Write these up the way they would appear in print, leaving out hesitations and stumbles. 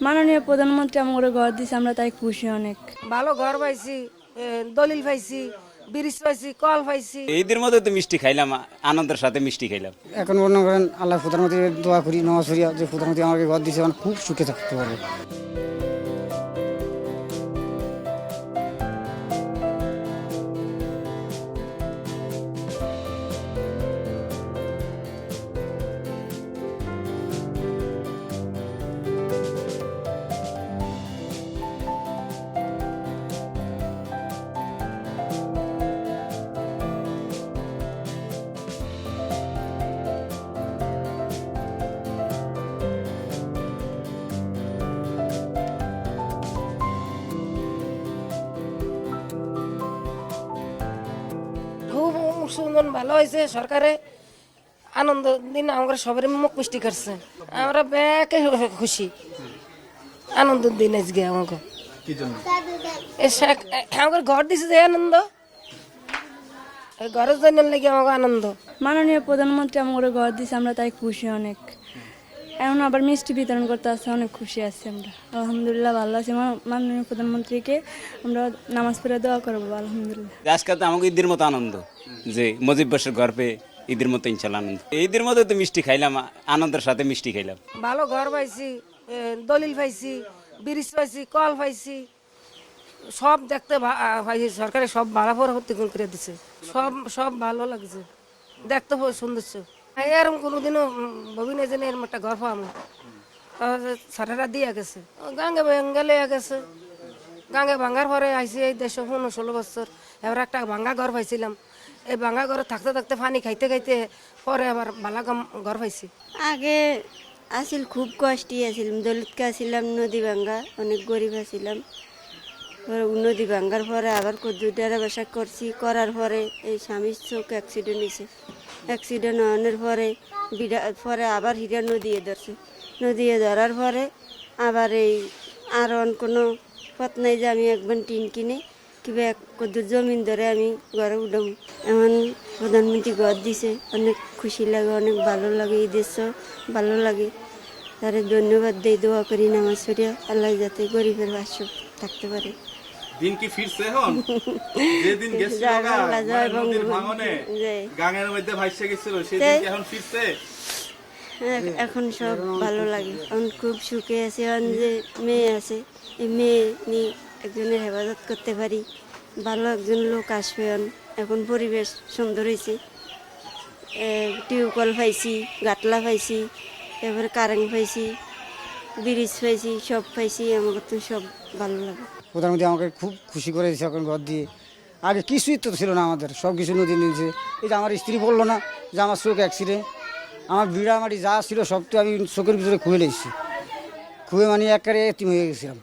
মাননীয় প্রধানমন্ত্রী আমাকে ঘর দিয়েছে, আমরা তাই খুশি অনেক। ভালো ঘর পাইছি, দলিল পাইছি, ব্রিজ পাইছি, কল পাইছি। ঈদের মধ্যে তো মিষ্টি খাইলাম, আনন্দের সাথে মিষ্টি খাইলাম। এখন মনে করেন আল্লাহ প্রধানমন্ত্রী দোয়া করি নওয়াজ শরিয়া যে প্রধানমন্ত্রী আমাকে ঘর দিয়েছে, মানে খুব সুখে থাকতে পারবো। খুব সুন্দর ভালো হয়েছে, সরকারে আনন্দ দিন আমরা সবাই মুখ মিষ্টি করছে, আমরা ব্যাকে খুশি। আনন্দের দিন আজকে আমাকে আমার ঘর দিছে যে আনন্দ, এই ঘরের জন্য লেগে আমাকে আনন্দ। মাননীয় প্রধানমন্ত্রী আমাকে ঘর দিয়েছে, আমরা তাই খুশি অনেক। এখন আবার মিষ্টি বিতরণ করতে আসছে, অনেক খুশি আছি আমরা। আলহামদুলিল্লাহ ভালো আছি। মাননীয় প্রধানমন্ত্রীকে আমরা নামাজ পড়ে দোয়া করবো আলহামদুলিল্লাহ। আজকে তো আমাকে ঈদের মতো আনন্দ যে মুজিব বর্ষের ঘর পেয়ে ঈদের মতো ইনশাল্লাহ আনন্দ। ঈদের মধ্যে তো মিষ্টি খাইলাম, আনন্দের সাথে মিষ্টি খাইলাম। ভালো ঘর পাইছি, দলিল পাইছি, ব্রিজ পাইছি, কল পাইছি, সব দেখতে পাইছি। সরকারে সব ভাড়া ফোরা করে দিছে, সব সব ভালো লাগছে, দেখতে সুন্দর। এরকম কোনোদিনও ভাবি না যে এরকম একটা ঘর পাবো। সারারা দিয়ে গেছে, গাঙ্গে ভাঙ্গা লইয়া গেছে। গাঙ্গে ভাঙ্গার পরে আইসি এই 16 বছর, এবার একটা ভাঙ্গা ঘর পাইছিলাম। এই ভাঙ্গা ঘরে থাকতে থাকতে পানি খাইতে খাইতে পরে আবার বালা ঘর পাইছি। আগে আসিল খুব কষ্টই আসিলাম, দলিতকে আসিলাম নদী ভাঙ্গা, অনেক গরিব আসিলাম। নদী ভাঙ্গার পরে আবার দুটারা বাসা করছি, করার পরে এই স্বামীর চোখ অ্যাক্সিডেন্ট হয়েছে। অ্যাক্সিডেন্ট হওয়ার পরে আবার হিরা নদীয়ে ধরছে। নদীয়ে ধরার পরে আবার এই আর কোনো পথ নাই যে আমি একবার টিন কিনে কিংবা কদ্দুর জমিন ধরে আমি ঘরে উঠাম। এমন প্রধানমন্ত্রী ঘর দিছে, অনেক খুশি লাগে, অনেক ভালো লাগে। এই দেশ ভালো লাগে, তারে ধন্যবাদ দেই, দোয়া করি নামাজ পড়িয়া আল্লাহ যাতে গরিবের বাস থাকতে পারে। দিন কি ফিরছে এখন? যেদিন গেছিল নদীর ভাঙনে গাঙের মধ্যে ভাসে গেছিল, সেদিন কি এখন ফিরছে? এখন সব ভালো লাগে, এখন খুব সুখে আছে। এখন যে মেয়ে আছে, এই মেয়ে নিয়ে একজনের হেফাজত করতে পারি, ভালো একজন লোক আসবে। এখন পরিবেশ সুন্দর হয়েছে, টিউবওয়েল পাইছি, গাটলা পাইছি, এবারে কারেন্ট পাইছি, ব্রিজ পাইছি, সব পাইছি। আমাকে তো সব ভালো লাগে। প্রধানমন্ত্রী আমাকে খুব খুশি করে দিয়েছে এখন ঘর দিয়ে। আগে কিছুই তো ছিল না আমাদের, সব কিছু নদী নিয়েছে। এই যে আমার স্ত্রী বললো না যে আমার চোখ অ্যাক্সিডেন্ট, আমার বিড়া মাটি যা ছিল সব তো আমি চোখের ভিতরে খুঁয়ে নিয়েছি, খুঁয়ে মানে একেবারে এতিম হয়ে গেছিলাম।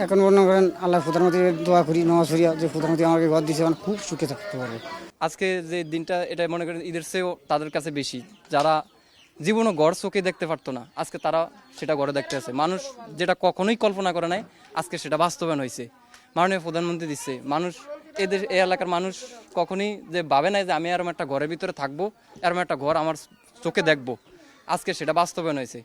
এখন মনে করেন আল্লাহ প্রধানমন্ত্রী দোয়া করি নওয়াজ শরিয়া যে প্রধানমন্ত্রী আমাকে ঘর দিয়েছে, মানে খুব সুখে থাকতে পারবো। আজকে যে দিনটা, এটা মনে করেন ঈদের চেয়েও তাদের কাছে বেশি। যারা জীবনও ঘর চোখে দেখতে পারতো না, আজকে তারা সেটা ঘরে দেখতে আছে। মানুষ যেটা কখনোই কল্পনা করে নাই, আজকে সেটা বাস্তবায়ন হয়েছে। মাননীয় প্রধানমন্ত্রী দিচ্ছে। মানুষ এই এলাকার মানুষ কখনোই যে ভাবে নাই যে আমি এরকম একটা ঘরের ভিতরে থাকবো, এরকম একটা ঘর আমার চোখে দেখবো, আজকে সেটা বাস্তবায়ন হয়েছে।